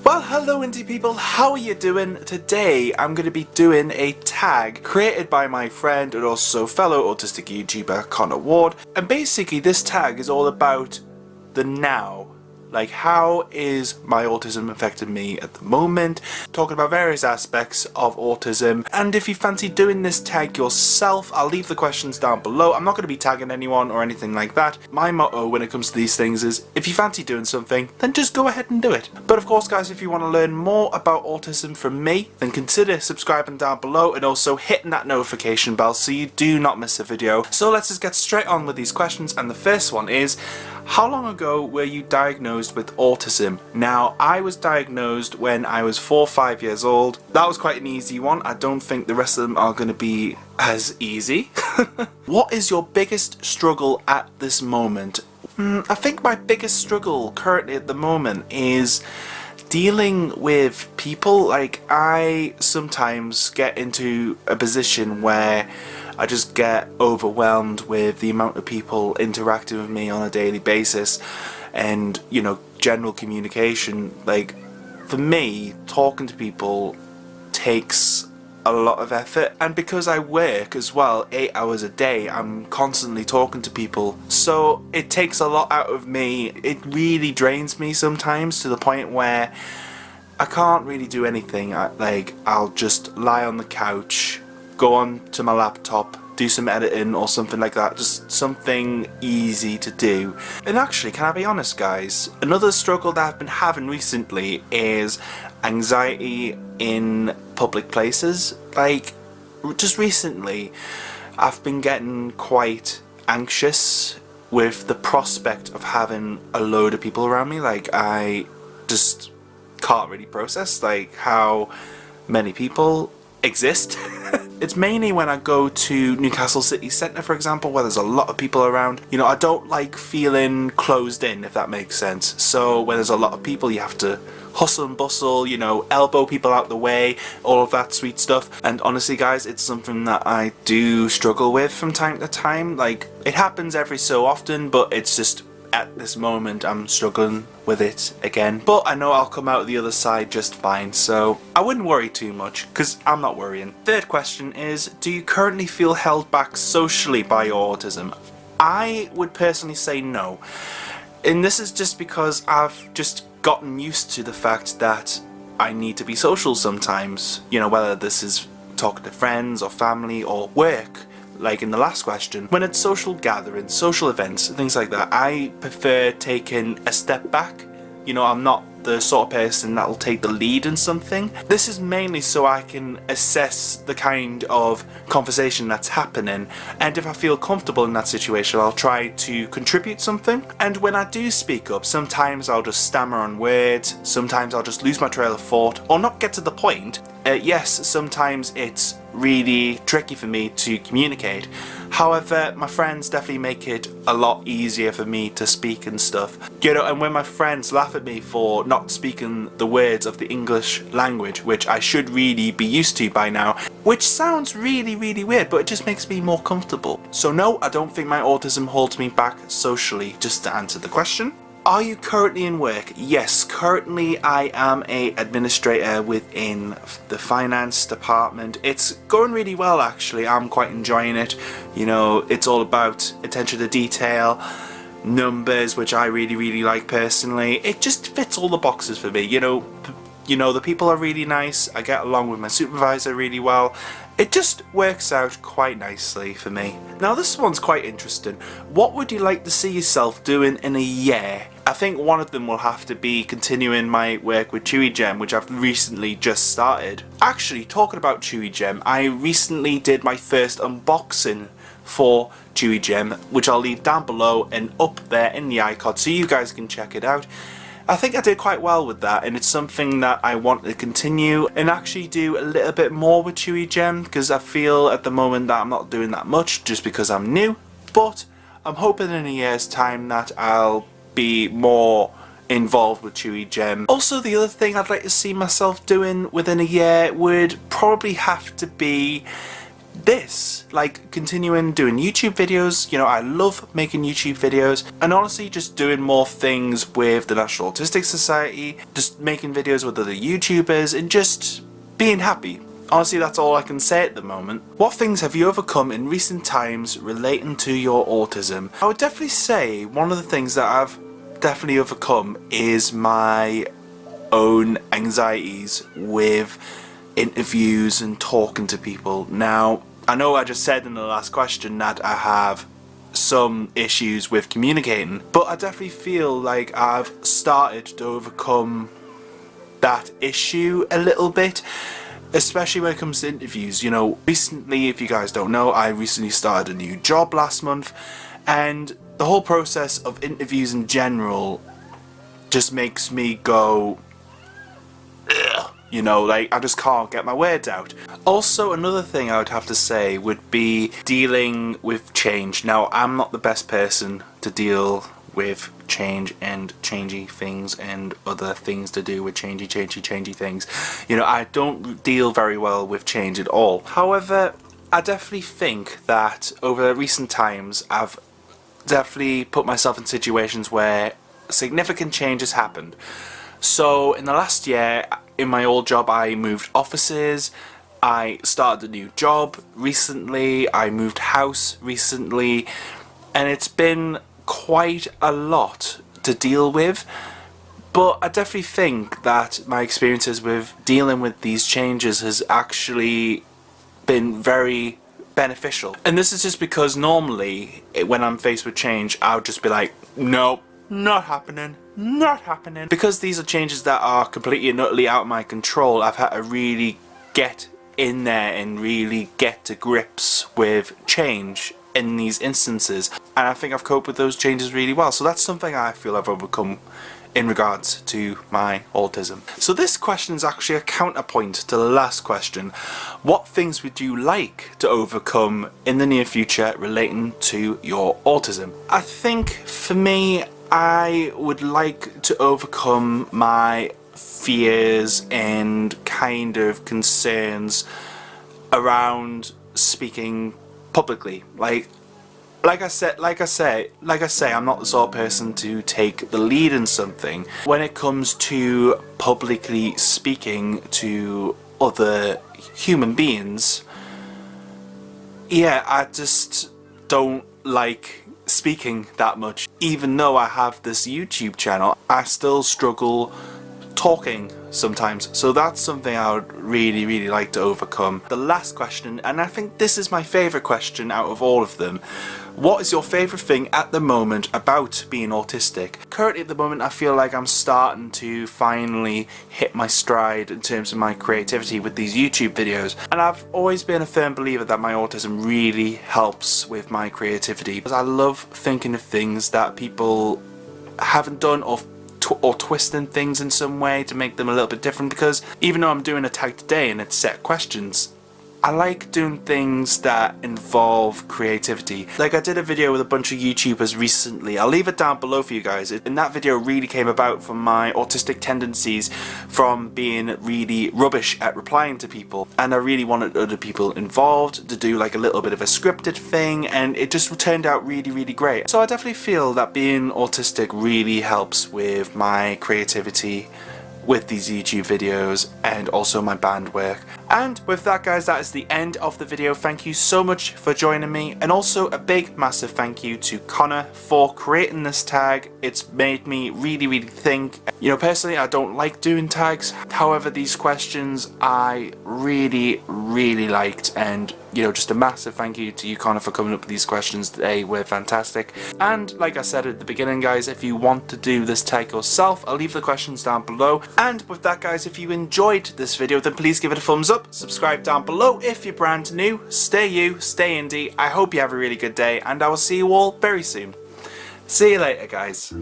Well, hello indie people, how are you doing? Today I'm going to be doing a tag created by my friend and also fellow autistic YouTuber Connor Ward, and basically this tag is all about the now. Like, how is my autism affecting me at the moment? Talking about various aspects of autism. And if you fancy doing this tag yourself, I'll leave the questions down below. I'm not going to be tagging anyone or anything like that. My motto when it comes to these things is, if you fancy doing something, then just go ahead and do it. But of course guys, if you want to learn more about autism from me, then consider subscribing down below and also hitting that notification bell so you do not miss a video. So let's just get straight on with these questions, and the first one is, how long ago were you diagnosed with autism? Now, I was diagnosed when I was 4 or 5 years old. That was quite an easy one. I don't think the rest of them are going to be as easy. What is your biggest struggle at this moment? I think my biggest struggle currently at the moment is dealing with people. Like, I sometimes get into a position where I just get overwhelmed with the amount of people interacting with me on a daily basis, and, you know, general communication. Like, for me, talking to people takes a lot of effort, and because I work as well 8 hours a day, I'm constantly talking to people, so it takes a lot out of me. It really drains me sometimes to the point where I can't really do anything. I'll just lie on the couch, go on to my laptop, do some editing or something like that, just something easy to do. And actually, can I be honest guys, another struggle that I've been having recently is anxiety in public places. Like, just recently I've been getting quite anxious with the prospect of having a load of people around me. Like, I just can't really process like how many people exist. It's mainly when I go to Newcastle City Centre, for example, where there's a lot of people around. You know, I don't like feeling closed in, if that makes sense. So when there's a lot of people, you have to hustle and bustle, you know, elbow people out the way, all of that sweet stuff. And honestly guys, it's something that I do struggle with from time to time. Like, it happens every so often, but it's just at this moment I'm struggling with it again. But I know I'll come out the other side just fine, so I wouldn't worry too much, because I'm not worrying. Third question is, do you currently feel held back socially by your autism? I would personally say no. And this is just because I've just gotten used to the fact that I need to be social sometimes. You know, whether this is talking to friends or family or work. Like in the last question, when it's social gatherings, social events, things like that, I prefer taking a step back. You know, I'm not the sort of person that will take the lead in something. This is mainly so I can assess the kind of conversation that's happening, and if I feel comfortable in that situation, I'll try to contribute something. And when I do speak up, sometimes I'll just stammer on words, sometimes I'll just lose my trail of thought or not get to the point. Yes, sometimes it's really tricky for me to communicate. However, my friends definitely make it a lot easier for me to speak and stuff. You know, and when my friends laugh at me for not speaking the words of the English language, which I should really be used to by now, which sounds really weird, but it just makes me more comfortable. So no, I don't think my autism holds me back socially, just to answer the question. Are you currently in work? Yes, currently I am a administrator within the finance department. It's going really well actually. I'm quite enjoying it. You know, it's all about attention to detail, numbers, which I really like personally. It just fits all the boxes for me. You know, the people are really nice. I get along with my supervisor really well. It just works out quite nicely for me. Now this one's quite interesting. What would you like to see yourself doing in a year? I think one of them will have to be continuing my work with Chewy Gem, which I've recently just started. Actually, talking about Chewy Gem, I recently did my first unboxing for Chewy Gem, which I'll leave down below and up there in the icon so you guys can check it out. I think I did quite well with that, and it's something that I want to continue and actually do a little bit more with Chewy Gem, because I feel at the moment that I'm not doing that much just because I'm new. But I'm hoping in a year's time that I'll be more involved with Chewy Gem. Also, the other thing I'd like to see myself doing within a year would probably have to be this, like continuing doing YouTube videos. You know, I love making YouTube videos, and honestly just doing more things with the National Autistic Society, just making videos with other YouTubers and just being happy. Honestly, that's all I can say at the moment. What things have you overcome in recent times relating to your autism? I would definitely say one of the things that I've definitely overcome is my own anxieties with interviews and talking to people. Now, I know I just said in the last question that I have some issues with communicating, but I definitely feel like I've started to overcome that issue a little bit, especially when it comes to interviews. You know, recently, if you guys don't know, I recently started a new job last month, and the whole process of interviews in general just makes me go, ugh. You know, like, I just can't get my words out. Also, another thing I would have to say would be dealing with change. Now, I'm not the best person to deal with change and changey things and other things to do with changey things. You know, I don't deal very well with change at all. However, I definitely think that over recent times, I've definitely put myself in situations where significant change has happened. So, in the last year, in my old job, I moved offices, I started a new job recently, I moved house recently, and it's been quite a lot to deal with. But I definitely think that my experiences with dealing with these changes has actually been very beneficial. And this is just because normally, when I'm faced with change, I would just be like, nope, not happening. Not happening. Because these are changes that are completely and utterly out of my control, I've had to really get in there and really get to grips with change in these instances. And I think I've coped with those changes really well. So that's something I feel I've overcome in regards to my autism. So this question is actually a counterpoint to the last question. What things would you like to overcome in the near future relating to your autism? I think for me, I would like to overcome my fears and kind of concerns around speaking publicly. Like I say, I'm not the sort of person to take the lead in something. When it comes to publicly speaking to other human beings, yeah, I just don't like speaking that much. Even though I have this YouTube channel, I still struggle talking sometimes. So that's something I would really like to overcome. The last question, and I think this is my favourite question out of all of them. What is your favourite thing at the moment about being autistic? Currently at the moment, I feel like I'm starting to finally hit my stride in terms of my creativity with these YouTube videos. And I've always been a firm believer that my autism really helps with my creativity, because I love thinking of things that people haven't done, or twisting things in some way to make them a little bit different. Because even though I'm doing a tag today and it's set questions, I like doing things that involve creativity. Like, I did a video with a bunch of YouTubers recently. I'll leave it down below for you guys. And that video really came about from my autistic tendencies from being really rubbish at replying to people. And I really wanted other people involved to do like a little bit of a scripted thing, and it just turned out really great. So I definitely feel that being autistic really helps with my creativity with these YouTube videos and also my band work. And with that, guys, that is the end of the video. Thank you so much for joining me, and also a big massive thank you to Connor for creating this tag. It's made me really think. You know, personally, I don't like doing tags. However, these questions I really liked, and you know, just a massive thank you to you, Connor, for coming up with these questions. They were fantastic. And like I said at the beginning, guys, if you want to do this tag yourself, I'll leave the questions down below. And with that, guys, if you enjoyed this video, then please give it a thumbs up, subscribe down below if you're brand new. Stay you, stay indie. I hope you have a really good day, and I will see you all very soon. See you later, guys.